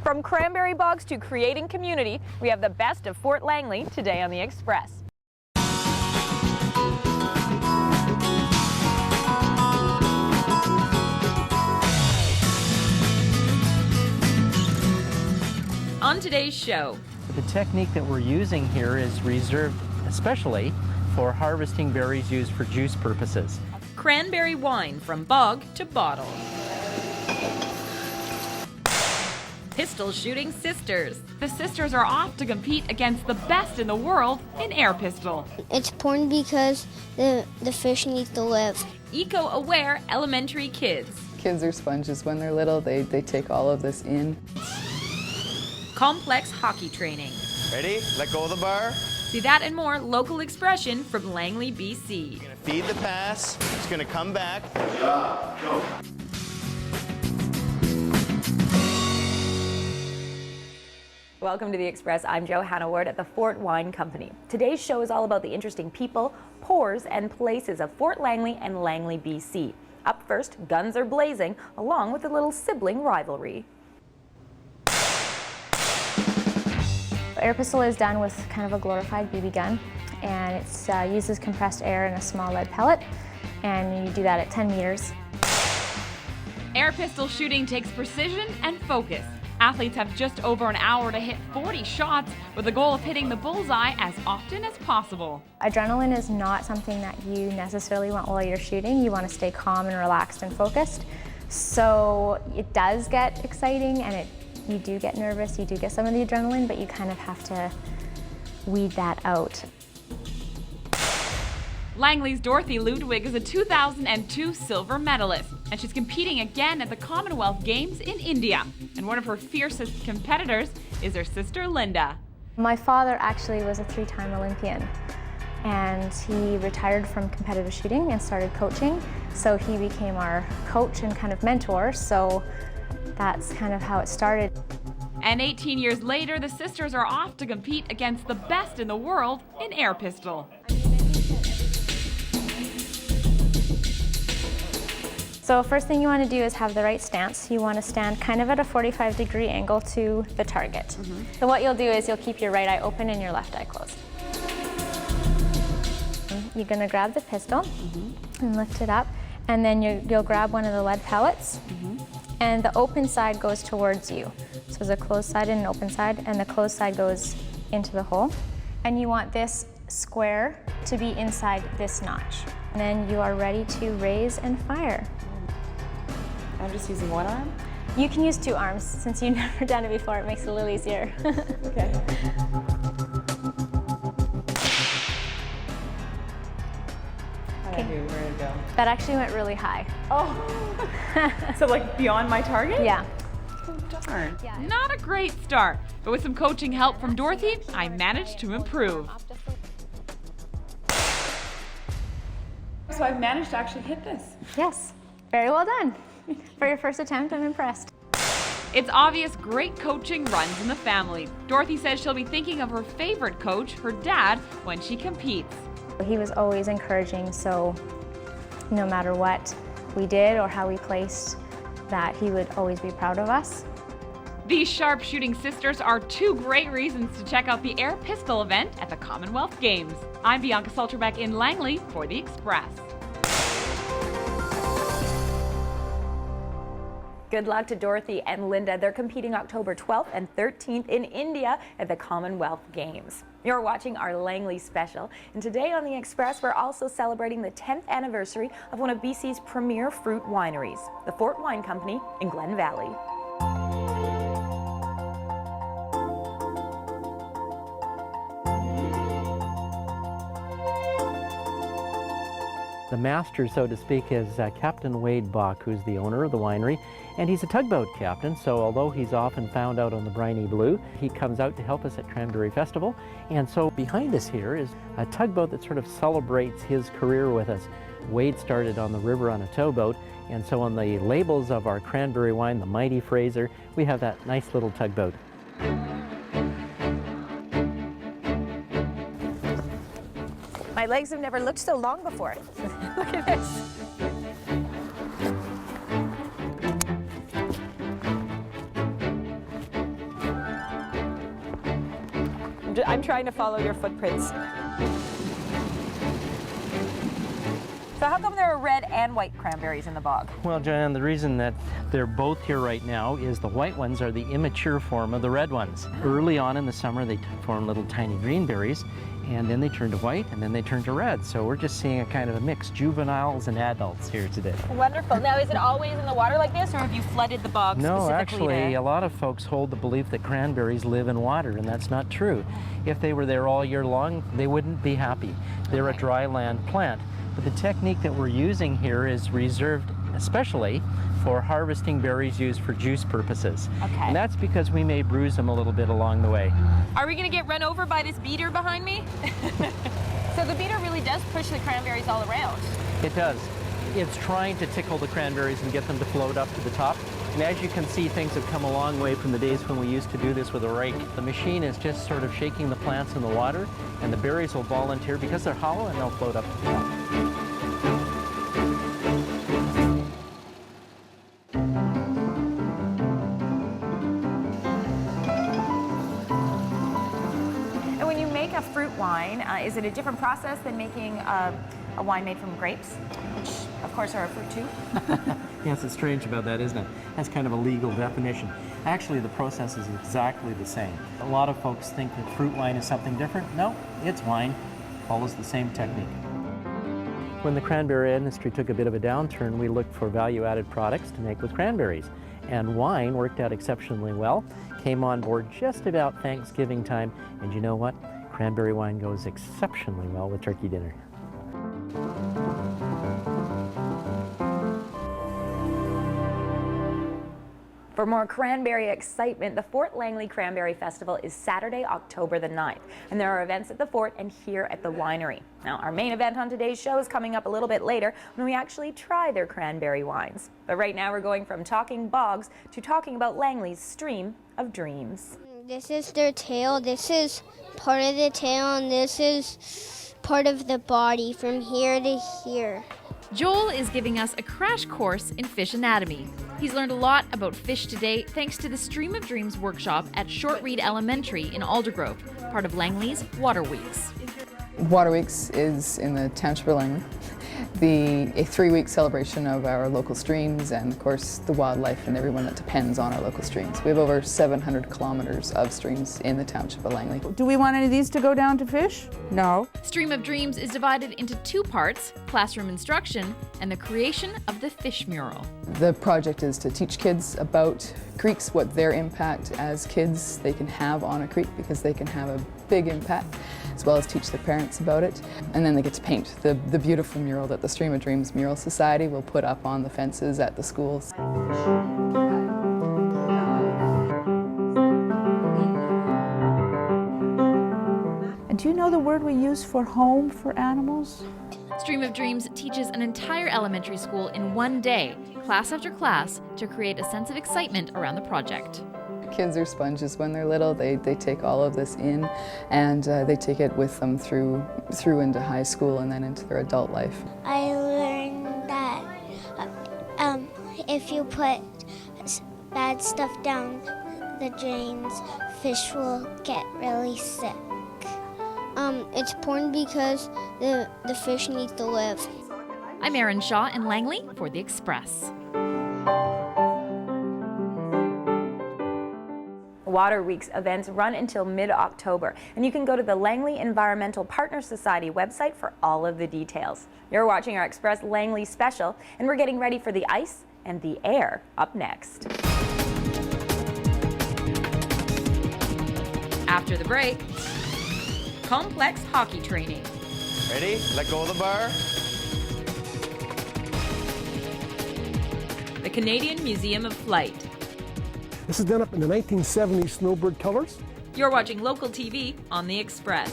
From cranberry bogs to creating community, we have the best of Fort Langley today on the Express. On today's show, the technique that we're using here is reserved especially for harvesting berries used for juice purposes. Cranberry wine from bog to bottle. Pistol shooting sisters. The sisters are off to compete against the best in the world in air pistol. It's important because the fish need to live. Eco-aware elementary kids. Kids are sponges when they're little. They take all of this in. Complex hockey training. Ready? Let go of the bar. See that and more local expression from Langley, BC. You're gonna feed the pass. It's gonna come back. Go. Welcome to the Express. I'm Johanna at the Fort Wine Company. Today's show is all about the interesting people, pours, and places of Fort Langley and Langley, BC. Up first, guns are blazing, along with a little sibling rivalry. Air pistol is done with kind of a glorified BB gun, and it uses compressed air in a small lead pellet, and you do that at 10 meters. Air pistol shooting takes precision and focus. Athletes have just over an hour to hit 40 shots with the goal of hitting the bullseye as often as possible. Adrenaline is not something that you necessarily want while you're shooting. You want to stay calm and relaxed and focused. So it does get exciting, and you do get nervous, you do get some of the adrenaline, but you kind of have to weed that out. Langley's Dorothy Ludwig is a 2002 silver medalist, and she's competing again at the Commonwealth Games in India. And one of her fiercest competitors is her sister Linda. My father actually was a 3-time Olympian, and he retired from competitive shooting and started coaching. So he became our coach and kind of mentor. So that's kind of how it started. And 18 years later, the sisters are off to compete against the best in the world in air pistol. So first thing you want to do is have the right stance. You want to stand kind of at a 45-degree angle to the target. So what you'll do is you'll keep your right eye open and your left eye closed. You're going to grab the pistol and lift it up, and then you'll grab one of the lead pellets, and the open side goes towards you. So there's a closed side and an open side, and the closed side goes into the hole. And you want this square to be inside this notch. And then you are ready to raise and fire. I'm just using one arm? You can use 2 arms. Since you've never done it before, it makes it a little easier. Okay. Where did it go? That actually went really high. Oh! So like beyond my target? Yeah. Oh, darn. Not a great start, but with some coaching help from Dorothy, I managed to improve. So I've managed to actually hit this. Yes. Very well done. For your first attempt, I'm impressed. It's obvious great coaching runs in the family. Dorothy says she'll be thinking of her favorite coach, her dad, when she competes. He was always encouraging, so no matter what we did or how we placed, that he would always be proud of us. These sharpshooting sisters are 2 great reasons to check out the air pistol event at the Commonwealth Games. I'm Bianca Solterbeck in Langley for the Express. Good luck to Dorothy and Linda. They're competing October 12th and 13th in India at the Commonwealth Games. You're watching our Langley Special, and today on the Express we're also celebrating the 10th anniversary of one of BC's premier fruit wineries, the Fort Wine Company in Glen Valley. The master, so to speak, is Captain Wade Bach, who's the owner of the winery, and he's a tugboat captain, so although he's often found out on the briny blue, he comes out to help us at Cranberry Festival. And so behind us here is a tugboat that sort of celebrates his career with us. Wade started on the river on a towboat, and so on the labels of our cranberry wine, the Mighty Fraser, we have that nice little tugboat. My legs have never looked so long before. Look at this. I'm trying to follow your footprints. So how come there are red and white cranberries in the bog? Well, Johanna, the reason that they're both here right now is the white ones are the immature form of the red ones. Early on in the summer, they form little tiny green berries, and then they turn to white, and then they turn to red. So we're just seeing a kind of a mix, juveniles and adults here today. Wonderful. Now, is it always in the water like this, or have you flooded the bog No, specifically actually, to... a lot of folks hold the belief that cranberries live in water, and that's not true. If they were there all year long, they wouldn't be happy. They're a dry land plant. But the technique that we're using here is reserved especially for harvesting berries used for juice purposes. Okay. And that's because we may bruise them a little bit along the way. Are we going to get run over by this beater behind me? So the beater really does push the cranberries all around. It does. It's trying to tickle the cranberries and get them to float up to the top. And as you can see, things have come a long way from the days when we used to do this with a rake. The machine is just sort of shaking the plants in the water, and the berries will volunteer because they're hollow, and they'll float up to the top. And when you make a fruit wine, is it a different process than making a wine made from grapes, which of course are a fruit too? Yes, it's strange about that, isn't it? That's kind of a legal definition. Actually, the process is exactly the same. A lot of folks think that fruit wine is something different. No, it's wine. Follows the same technique. When the cranberry industry took a bit of a downturn, we looked for value-added products to make with cranberries. And wine worked out exceptionally well. Came on board just about Thanksgiving time. And you know what? Cranberry wine goes exceptionally well with turkey dinner. For more cranberry excitement, the Fort Langley Cranberry Festival is Saturday, October the 9th, and there are events at the fort and here at the winery. Now, our main event on today's show is coming up a little bit later when we actually try their cranberry wines. But right now we're going from talking bogs to talking about Langley's Stream of Dreams. This is their tail, this is part of the tail, and this is part of the body from here to here. Joel is giving us a crash course in fish anatomy. He's learned a lot about fish today thanks to the Stream of Dreams workshop at Short Reed Elementary in Aldergrove, part of Langley's Water Weeks. Water Weeks is in the Township of Langley. A 3-week celebration of our local streams and, of course, the wildlife and everyone that depends on our local streams. We have over 700 kilometers of streams in the Township of Langley. Do we want any of these to go down to fish? No. Stream of Dreams is divided into 2 parts, classroom instruction and the creation of the fish mural. The project is to teach kids about creeks, what their impact as kids they can have on a creek, because they can have a big impact, as well as teach their parents about it. And then they get to paint the beautiful mural that the Stream of Dreams Mural Society will put up on the fences at the schools. And do you know the word we use for home for animals? Stream of Dreams teaches an entire elementary school in one day, class after class, to create a sense of excitement around the project. Kids are sponges when they're little. They take all of this in, and they take it with them through into high school and then into their adult life. I learned that if you put bad stuff down the drains, fish will get really sick. It's important because the fish need to live. I'm Erin Shaw in Langley for the Express. Water Weeks events run until mid-October, and you can go to the Langley Environmental Partner Society website for all of the details. You're watching our Express Langley Special, and we're getting ready for the ice and the air up next. After the break, complex hockey training. Ready? Let go of the bar. The Canadian Museum of Flight. This is done up in the 1970s snowbird colors. You're watching local TV on the Express.